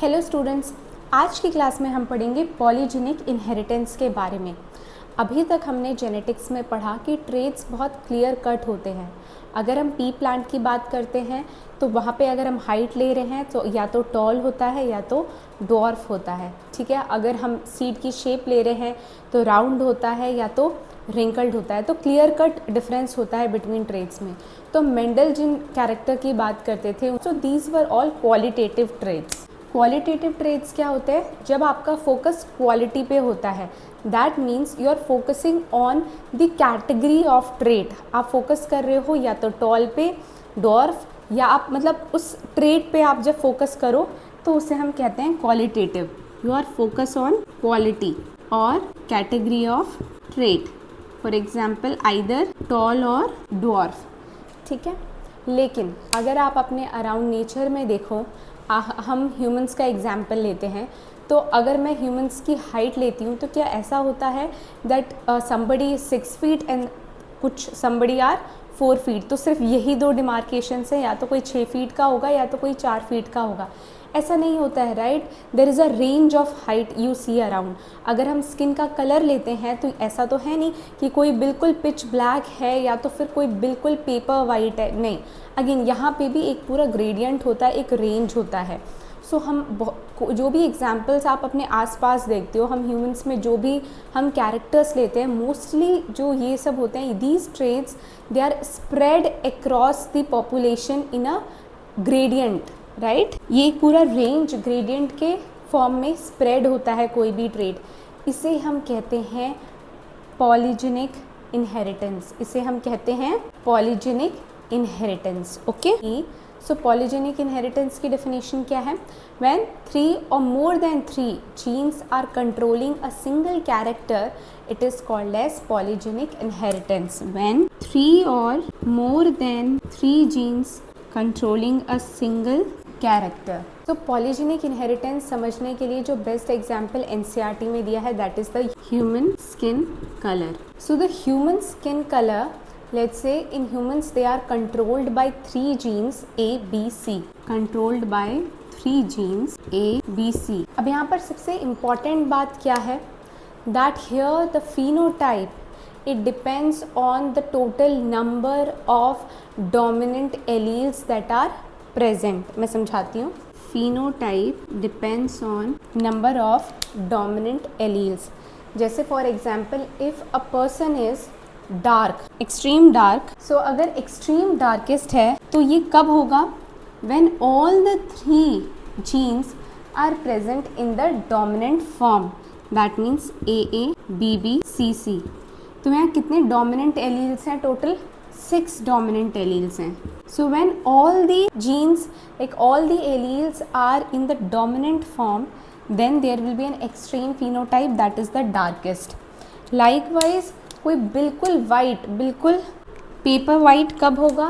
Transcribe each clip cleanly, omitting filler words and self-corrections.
Hello students, आज की class में हम पढ़ेंगे पॉलीजेनिक इनहेरिटेंस के बारे में। अभी तक हमने जेनेटिक्स में पढ़ा कि ट्रेट्स बहुत क्लियर कट होते हैं। अगर हम पी प्लांट की बात करते हैं तो वहाँ पे अगर हम हाइट ले रहे हैं तो या तो टॉल होता है या तो डॉर्फ होता है, ठीक है। अगर हम सीड की शेप ले रहे हैं तो राउंड होता है या तो रिंकल्ड होता है। तो क्लियर कट डिफरेंस होता है बिटवीन ट्रेट्स में। तो मेंडल जिन कैरेक्टर की बात करते थे, so these were all qualitative traits. Qualitative traits क्या होते हैं? जब आपका फोकस क्वालिटी पे होता है, that means you are focusing on the category of trait. आप फोकस कर रहे हो या तो टॉल पे, डॉर्फ, या आप मतलब उस ट्रेट पे आप जब फोकस करो तो उसे हम कहते हैं qualitative. You are focus on quality और category of trait, for example either tall और डॉर्फ, ठीक है। लेकिन अगर आप अपने अराउंड नेचर में देखो, हम ह्यूमंस का एग्जाम्पल लेते हैं, तो अगर मैं ह्यूमंस की हाइट लेती हूँ तो क्या ऐसा होता है दैट समबडी 6 फीट एंड कुछ समबडी आर 4 फीट, तो सिर्फ यही दो डिमार्केशन है, या तो कोई 6 फीट का होगा या तो कोई 4 फीट का होगा? ऐसा नहीं होता है, right. There is a range of height you see around. अगर हम स्किन का कलर लेते हैं तो ऐसा तो है नहीं कि कोई बिल्कुल पिच ब्लैक है या तो फिर कोई बिल्कुल पेपर वाइट है, नहीं। अगेन यहाँ पे भी एक पूरा ग्रेडियंट होता है, एक रेंज होता है। सो हम जो भी एग्जाम्पल्स आप अपने आसपास देखते हो, हम ह्यूमंस में जो भी हम कैरेक्टर्स लेते हैं, मोस्टली जो ये सब होते हैं, these traits they are spread across the population in a gradient, right. ये एक पूरा रेंज ग्रेडियंट के फॉर्म में स्प्रेड होता है कोई भी ट्रेट। इसे हम कहते हैं पॉलीजेनिक इनहेरिटेंस। इसे हम कहते हैं पॉलीजेनिक इनहेरिटेंस, ओके। सो पॉलीजेनिक इनहेरिटेंस की डेफिनेशन क्या है? When 3 or more than 3 genes are controlling a single character, it is called as polygenic inheritance. When 3 or more than 3 genes controlling a single character. तो polygenic inheritance समझने के लिए जो best example NCERT में दिया है, that is the human skin colour. So the human skin colour, let's say in humans they are controlled by 3 genes A, B, C, controlled by 3 genes A, B, C. अब यहाँ पर सबसे important बात क्या है? That here the phenotype it depends on the total number of dominant alleles that are present. मैं समझाती हूँ। Phenotype depends on number of dominant alleles. जैसे for example if a person is dark, extreme dark, so अगर extreme darkest है तो ये कब होगा? When all the 3 genes are present in the dominant form, that means AA, BB, CC। तो यहाँ कितने डोमिनेंट एलील्स हैं? टोटल 6 डोमिनेंट एलील्स हैं। So when all the genes like all the alleles are in the dominant form, then there will be an extreme phenotype, that is the darkest. Likewise कोई बिल्कुल white, बिल्कुल paper white कब होगा?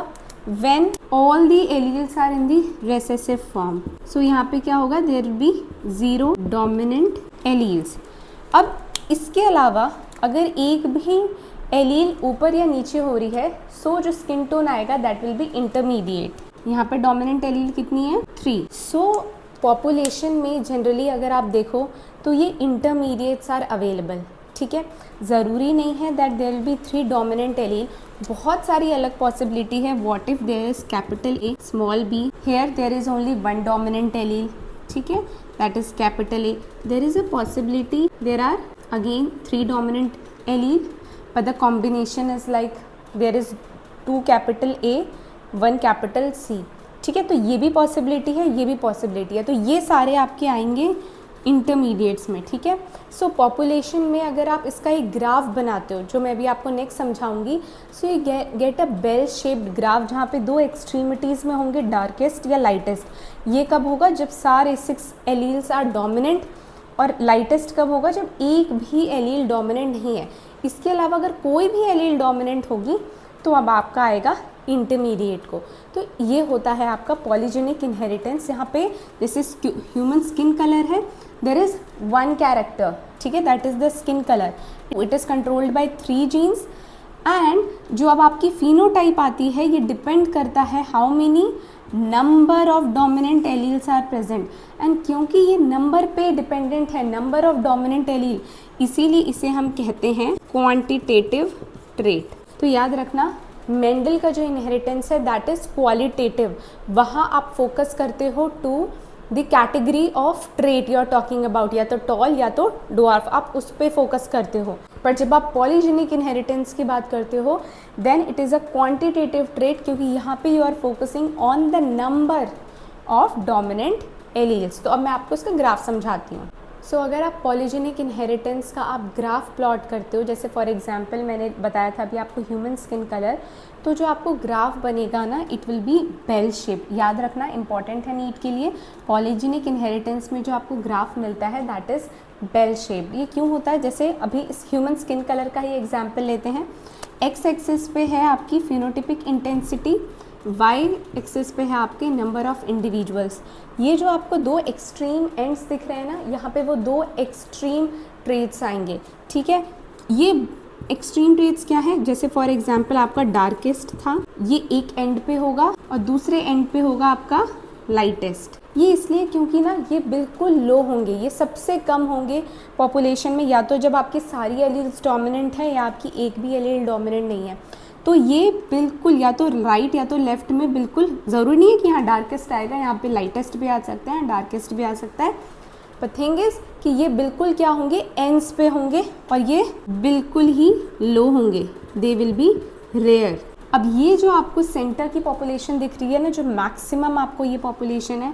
When all the alleles are in the recessive form. So यहाँ पे क्या होगा? There will be 0 dominant alleles. अब इसके अलावा अगर एक भी एलील ऊपर या नीचे हो रही है, सो जो स्किन टोन आएगा दैट विल बी इंटरमीडिएट। यहाँ पर डोमिनेंट एलील कितनी है? 3। सो पॉपुलेशन में जनरली अगर आप देखो तो ये इंटरमीडिएट्स आर अवेलेबल, ठीक है। ज़रूरी नहीं है that there will be 3 dominant allele, बहुत सारी अलग पॉसिबिलिटी है। What if there is capital A, small b, here there is only 1 dominant allele, ठीक है, that is capital A। There is a possibility there are again 3 dominant allele, but the combination is like there is 2 capital A, 1 capital C, ठीक है। तो ये भी possibility है, ये भी पॉसिबिलिटी है। तो ये सारे आपके आएंगे इंटरमीडिएट्स में, ठीक है। सो पॉपुलेशन में अगर आप इसका एक ग्राफ बनाते हो, जो मैं भी आपको नेक्स्ट समझाऊंगी, so you get a bell shaped graph जहाँ पे 2 एक्सट्रीमिटीज़ में होंगे डार्केस्ट या लाइटेस्ट। ये कब होगा? जब सारे 6 एलील्स आर डोमिनेंट। और लाइटेस्ट कब होगा? जब एक भी एलील डोमिनेंट नहीं है। इसके अलावा अगर कोई भी एलील डोमिनेंट होगी तो अब आपका आएगा इंटरमीडिएट को। तो ये होता है आपका पॉलीजेनिक इनहेरिटेंस। यहाँ पे this is human skin colour है, देयर इज 1 कैरेक्टर, ठीक है, that is the skin colour. It is controlled by 3 genes and जो अब आपकी फिनोटाइप आती है, ये डिपेंड करता है how many number of dominant alleles are present, and क्योंकि ये नंबर पे डिपेंडेंट है, नंबर ऑफ डोमिनेंट एलील, इसीलिए इसे हम कहते हैं क्वांटिटेटिव ट्रेट। तो याद रखना, मेंडल का जो इनहेरिटेंस है दैट इज क्वालिटेटिव, वहाँ आप फोकस करते हो to the category of trait you are talking about, या तो टॉल या तो ड्वार्फ, आप उस पर फोकस करते हो। पर जब आप पॉलीजेनिक इनहेरिटेंस की बात करते हो then it is a quantitative trait, क्योंकि यहाँ पे you are focusing on the number of dominant alleles. तो अब मैं आपको इसका ग्राफ समझाती हूँ। सो अगर आप पॉलीजेनिक इनहेरिटेंस का आप ग्राफ प्लॉट करते हो, जैसे फॉर एग्जांपल मैंने बताया था अभी आपको ह्यूमन स्किन कलर, तो जो आपको ग्राफ बनेगा ना it will be bell shape. याद रखना, इंपॉर्टेंट है नीट के लिए, पॉलीजेनिक इनहेरिटेंस में जो आपको ग्राफ मिलता है दैट इज़ बेल शेप। ये क्यों होता है? जैसे अभी इस ह्यूमन स्किन कलर का ही एग्जाम्पल लेते हैं। एक्स एक्सिस पे है आपकी फिनोटिपिक इंटेंसिटी, वाई एक्सिस पे है आपके नंबर ऑफ इंडिविजुअल्स। ये जो आपको दो एक्सट्रीम एंड्स दिख रहे हैं ना, यहाँ पे वो दो एक्सट्रीम ट्रेट्स आएंगे, ठीक है। ये एक्सट्रीम ट्रेट्स क्या है? जैसे फॉर एग्जांपल आपका डार्केस्ट था, ये एक एंड पे होगा और दूसरे एंड पे होगा आपका लाइटेस्ट। ये इसलिए क्योंकि ना ये बिल्कुल लो होंगे, ये सबसे कम होंगे पॉपुलेशन में, या तो जब आपकी सारी एलील्स डोमिनेंट है या आपकी एक भी एलील डोमिनेंट नहीं है। तो ये बिल्कुल या तो राइट या तो लेफ्ट में, बिल्कुल ज़रूरी नहीं है कि यहाँ डार्केस्ट आएगा, यहाँ पे लाइटेस्ट भी आ सकता है, डार्केस्ट भी आ सकता है। पर थिंग इज़ कि ये बिल्कुल क्या होंगे, एंड्स पे होंगे और ये बिल्कुल ही लो होंगे, दे विल बी रेयर। अब ये जो आपको सेंटर की पॉपुलेशन दिख रही है ना, जो मैक्सिमम आपको ये पॉपुलेशन है,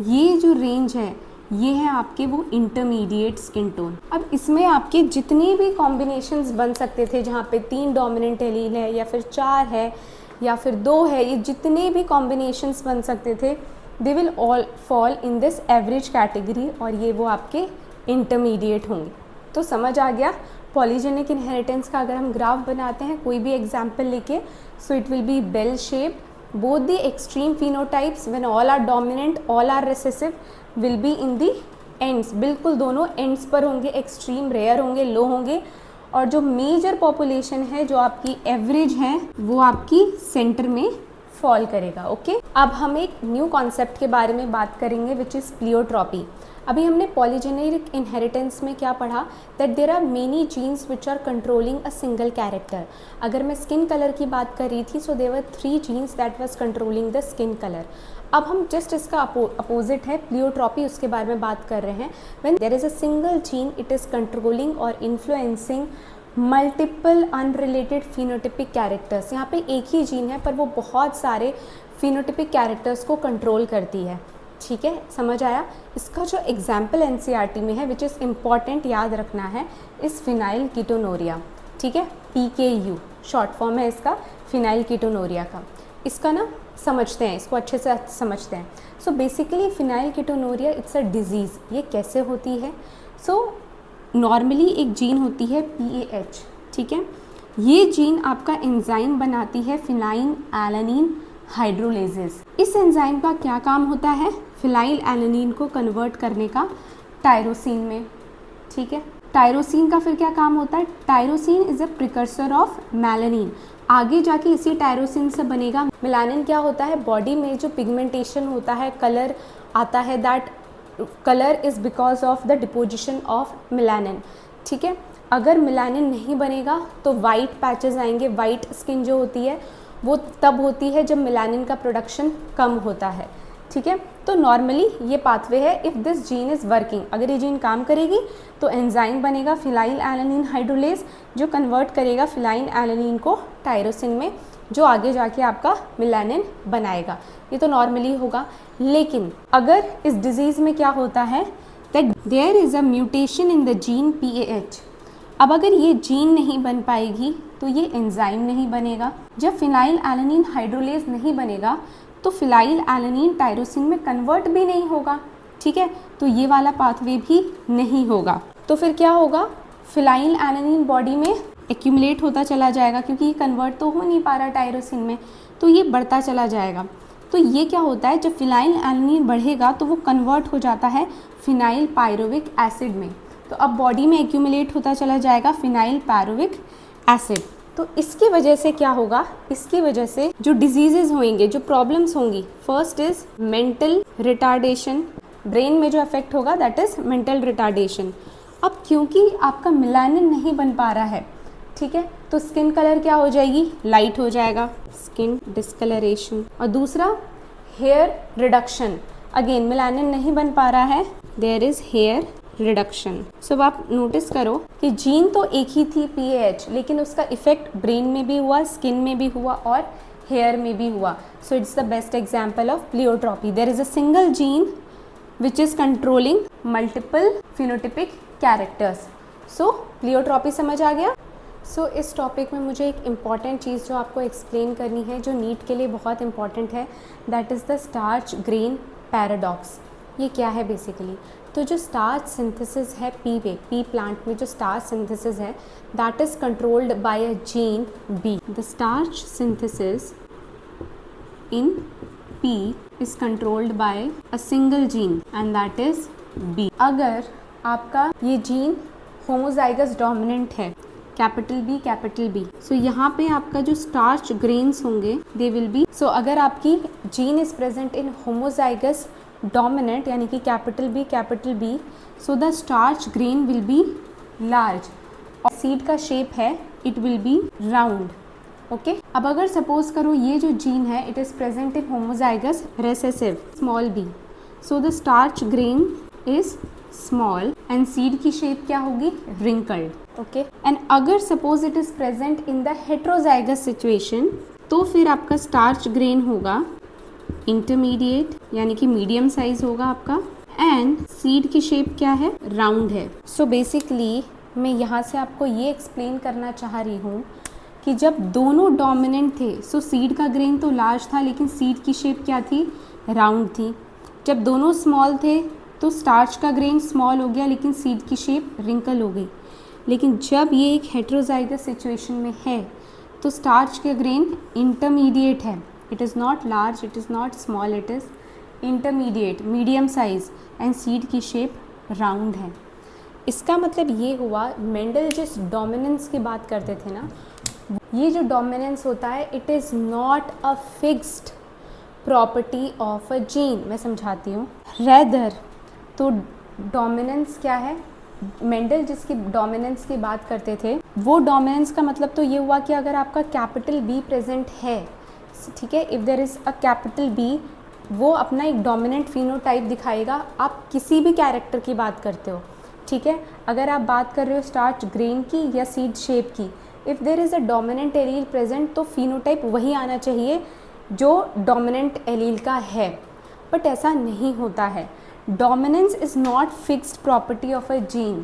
ये जो रेंज है ये है आपके वो इंटरमीडिएट स्किन टोन। अब इसमें आपके जितने भी कॉम्बिनेशंस बन सकते थे, जहाँ पे 3 डोमिनेंट एलील है या फिर 4 है या फिर 2 है, ये जितने भी कॉम्बिनेशंस बन सकते थे they will all fall in this average category, और ये वो आपके इंटरमीडिएट होंगे। तो समझ आ गया पॉलीजेनिक इनहेरिटेंस का अगर हम ग्राफ बनाते हैं कोई भी एग्जाम्पल लेके, so it will be bell shape, both the extreme phenotypes when all are dominant, all are recessive will be in the ends, बिल्कुल दोनों ends पर होंगे, एक्सट्रीम रेयर होंगे, लो होंगे, और जो मेजर पॉपुलेशन है जो आपकी एवरेज है वो आपकी सेंटर में फॉल करेगा। ओके, अब हम एक न्यू कॉन्सेप्ट के बारे में बात करेंगे विच इज़ प्लियोट्रॉपी। अभी हमने पॉलीजेनिक इनहेरिटेंस में क्या पढ़ा, that there are many genes which are controlling a single character. अगर मैं स्किन कलर की बात कर रही थी, so there were 3 genes that was controlling the skin colour. अब हम जस्ट इसका अपोजिट है प्लियोट्रॉपी, उसके बारे में बात कर रहे हैं। When there is a single gene it is controlling और influencing multiple unrelated phenotypic characters. यहाँ पे एक ही जीन है पर वो बहुत सारे फिनोटिपिक कैरेक्टर्स को कंट्रोल करती है, ठीक है, समझ आया। इसका जो एग्जाम्पल एनसीईआरटी में है विच इज़ इम्पॉर्टेंट याद रखना है, इस फिनाइल कीटोनोरिया, ठीक है, PKU शॉर्ट फॉर्म है इसका, फिनाइल कीटोनोरिया का। इसका ना समझते हैं, इसको अच्छे से समझते हैं। So basically phenyl ketonuria it's a disease. ये कैसे होती है? सो नॉर्मली एक जीन होती है PAH, ठीक है, ये जीन आपका एंजाइम बनाती है फिनाइल एलानिन हाइड्रोलेजेस। इस एंजाइम का क्या काम होता है? फिनाइल एलानिन को कन्वर्ट करने का टायरोसिन में, ठीक है। टायरोसिन का फिर क्या काम होता है? Tyrosine is a precursor of melanin. आगे जाके इसी टायरोसिन से बनेगा मेलानिन। क्या होता है? बॉडी में जो पिगमेंटेशन होता है, कलर आता है, that colour is because of the deposition of melanin, ठीक है। अगर मेलानिन नहीं बनेगा तो वाइट पैचेस आएंगे। वाइट स्किन जो होती है वो तब होती है जब मेलानिन का प्रोडक्शन कम होता है, ठीक है। तो नॉर्मली ये पाथवे है, if this gene is working, अगर ये जीन काम करेगी तो एंजाइम बनेगा फिनाइल एलानिन हाइड्रोलेज, जो कन्वर्ट करेगा फिनाइल एलानिन को टायरोसिन में, जो आगे जाके आपका मेलानिन बनाएगा। ये तो नॉर्मली होगा। लेकिन अगर इस डिजीज़ में क्या होता है, that there is a mutation in the gene PAH। अब अगर ये जीन नहीं बन पाएगी तो ये एंजाइम नहीं बनेगा। जब फिनाइल एलानिन हाइड्रोलेज नहीं बनेगा तो फिनाइल एलानिन टायरोसिन में कन्वर्ट भी नहीं होगा, ठीक है, तो ये वाला पाथवे भी नहीं होगा। तो फिर क्या होगा? फिनाइल एलानिन बॉडी में एक्यूमुलेट होता चला जाएगा, क्योंकि ये कन्वर्ट तो हो नहीं पा रहा टायरोसिन में, तो ये बढ़ता चला जाएगा। तो ये क्या होता है, जब फिनाइल एलानिन बढ़ेगा तो वो कन्वर्ट हो जाता है फिनाइल पायरुविक एसिड में। तो अब बॉडी में एक्यूमुलेट होता चला जाएगा फिनाइल पायरुविक एसिड। तो इसकी वजह से क्या होगा, इसकी वजह से जो डिजीजेज होंगे, जो प्रॉब्लम्स होंगी, first is mental retardation, brain में जो अफेक्ट होगा दैट इज मेंटल रिटार्डेशन। अब क्योंकि आपका मेलानिन नहीं बन पा रहा है, ठीक है, तो स्किन कलर क्या हो जाएगी, लाइट हो जाएगा, स्किन डिस्कलरेशन। और दूसरा हेयर रिडक्शन, अगेन मेलानिन नहीं बन पा रहा है, देयर इज हेयर रिडक्शन। सो अब आप नोटिस करो कि जीन तो एक ही थी PAH, लेकिन उसका इफेक्ट ब्रेन में भी हुआ, स्किन में भी हुआ और हेयर में भी हुआ। So it's the best example of pleiotropy. There is a single gene which is controlling multiple phenotypic characters. So pleiotropy समझ आ गया। सो इस टॉपिक में मुझे एक इम्पॉर्टेंट चीज़ जो आपको एक्सप्लेन करनी है, जो नीट के लिए बहुत इंपॉर्टेंट है, that is the starch grain paradox. ये क्या है बेसिकली, तो जो स्टार्च सिंथेसिस है पी प्लांट में जो स्टार्च सिंथेसिस है, that is controlled bye a gene B। The starch synthesis in P is controlled bye a single gene and that is B। अगर आपका ये जीन होमोजाइगस डोमिनेंट है, capital B, सो यहाँ पे आपका जो स्टार्च ग्रेन्स होंगे दे विल बी, सो अगर आपकी gene is present in homozygous dominant यानी कि capital B, so the starch grain will be large और सीड का शेप है it will be round. Okay, अब अगर सपोज करो ये जो जीन है it is present in homozygous recessive small b, so the starch grain is small and seed की शेप क्या होगी, रिंकल्ड। ओके, एंड अगर suppose it is present in the heterozygous situation, तो फिर आपका स्टार्च ग्रेन होगा intermediate यानी कि मीडियम साइज होगा आपका, एंड सीड की शेप क्या है, राउंड है। सो बेसिकली मैं यहाँ से आपको ये एक्सप्लेन करना चाह रही हूँ कि जब दोनों डोमिनेंट थे, सो सीड का ग्रेन तो लार्ज था लेकिन सीड की शेप क्या थी, राउंड थी। जब दोनों स्मॉल थे तो स्टार्च का ग्रेन स्मॉल हो गया लेकिन सीड की शेप रिंकल हो गई। लेकिन जब ये एक हेट्रोजाइगस सिचुएशन में है तो स्टार्च का ग्रेन इंटरमीडिएट है, it is not large, it is not small, it is intermediate, medium size, and seed की शेप राउंड है। इसका मतलब ये हुआ, मेंडल जिस डोमिनेंस की बात करते थे ना, ये जो डोमिनेंस होता है it is not a fixed property of a gene. मैं समझाती हूँ। रेदर तो डोमिनेंस क्या है, मेंडल जिसकी डोमिनेंस की बात करते थे, वो डोमिनेंस का मतलब तो ये हुआ कि अगर आपका कैपिटल B प्रेजेंट है, ठीक है, if there is a capital B, वो अपना एक डोमिनेंट फिनोटाइप दिखाएगा। आप किसी भी कैरेक्टर की बात करते हो, ठीक है, अगर आप बात कर रहे हो स्टार्च ग्रेन की या सीड शेप की, if there is a dominant allele present तो फिनोटाइप वही आना चाहिए जो डोमिनेंट एलील का है, बट ऐसा नहीं होता है। Dominance is not fixed property of a gene.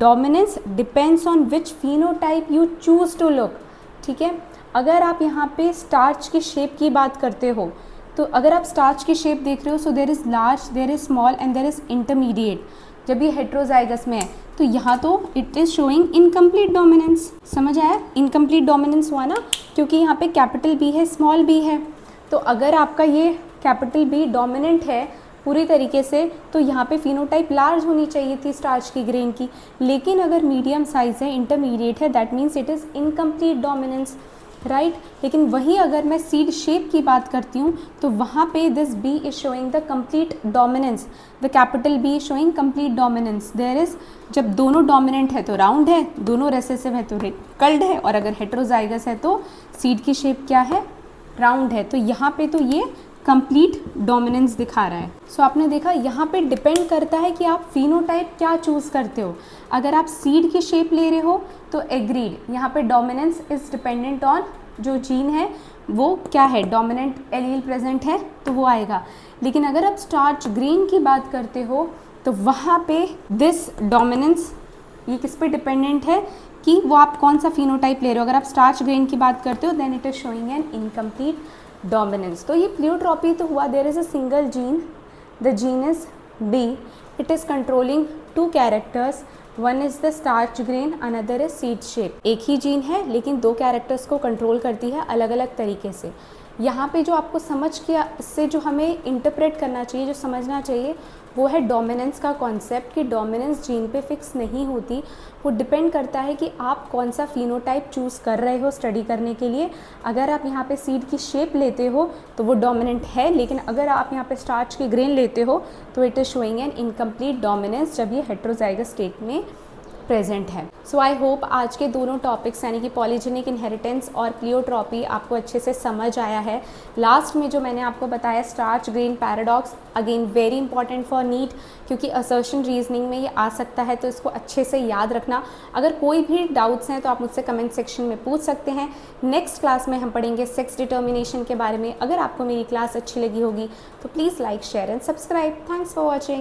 Dominance depends on which phenotype you choose to look. ठीक है, अगर आप यहाँ पे स्टार्च की शेप की बात करते हो, तो अगर आप स्टार्च की शेप देख रहे हो, so there is large, there is small and there is intermediate. जब ये हेट्रोजाइगस में है तो यहाँ तो it is showing incomplete dominance. समझ आया, इनकम्प्लीट डोमिनेंस हुआ ना, क्योंकि यहाँ पे कैपिटल B है, स्मॉल b है। तो अगर आपका ये कैपिटल B डोमिनेंट है पूरी तरीके से, तो यहाँ पे फिनोटाइप लार्ज होनी चाहिए थी स्टार्च की ग्रेन की, लेकिन अगर मीडियम साइज है, इंटरमीडिएट है, that means it is incomplete dominance, right. लेकिन वही अगर मैं सीड शेप की बात करती हूँ तो वहाँ पे this B is showing the complete dominance, the capital B is showing complete dominance. There is, जब दोनों डोमिनेंट है तो राउंड है, दोनों रेसेसिव है तो रिंकल्ड है, और अगर हेट्रोजाइगस है तो सीड की शेप क्या है, राउंड है। तो यहाँ पे तो ये कंप्लीट डोमिनेंस दिखा रहा है। सो आपने देखा यहाँ पे डिपेंड करता है कि आप फिनोटाइप क्या चूज़ करते हो। अगर आप सीड की शेप ले रहे हो तो एग्रीड, यहाँ पे डोमिनेंस इज डिपेंडेंट ऑन जो जीन है वो क्या है, डोमिनेंट एलील प्रेजेंट है तो वो आएगा। लेकिन अगर आप स्टार्च ग्रेन की बात करते हो तो वहाँ पे दिस डोमिनेंस ये किस पे डिपेंडेंट है कि वो आप कौन सा फिनोटाइप ले रहे हो। अगर आप स्टार्च ग्रेन की बात करते हो then it is showing an incomplete dominance. तो ये प्लियोट्रॉपी तो हुआ, there is a single gene, the gene is B, it is controlling two characters, one is the starch grain, another is seed shape. एक ही gene है लेकिन दो characters को कंट्रोल करती है अलग अलग तरीके से। यहाँ पे जो आपको समझ के इससे जो हमें इंटरप्रेट करना चाहिए, जो समझना चाहिए, वो है डोमिनेंस का कॉन्सेप्ट कि डोमिनेंस जीन पे फिक्स नहीं होती। वो डिपेंड करता है कि आप कौन सा फिनोटाइप चूज़ कर रहे हो स्टडी करने के लिए। अगर आप यहाँ पे सीड की शेप लेते हो तो वो डोमिनेंट है, लेकिन अगर आप यहाँ पे स्टार्च के ग्रेन लेते हो तो it is showing an incomplete dominance जब ये हेट्रोजाइगस स्टेट में प्रेजेंट है। सो आई होप आज के दोनों टॉपिक्स यानी कि पॉलीजेनिक इनहेरिटेंस और प्लियोट्रॉपी आपको अच्छे से समझ आया है। लास्ट में जो मैंने आपको बताया starch grain paradox, again very important for NEET, क्योंकि असर्शन रीजनिंग में ये आ सकता है, तो इसको अच्छे से याद रखना। अगर कोई भी डाउट्स हैं तो आप मुझसे कमेंट सेक्शन में पूछ सकते हैं। नेक्स्ट क्लास में हम पढ़ेंगे सेक्स डिटर्मिनेशन के बारे में। अगर आपको मेरी क्लास अच्छी लगी होगी तो please like, share and subscribe. Thanks for watching.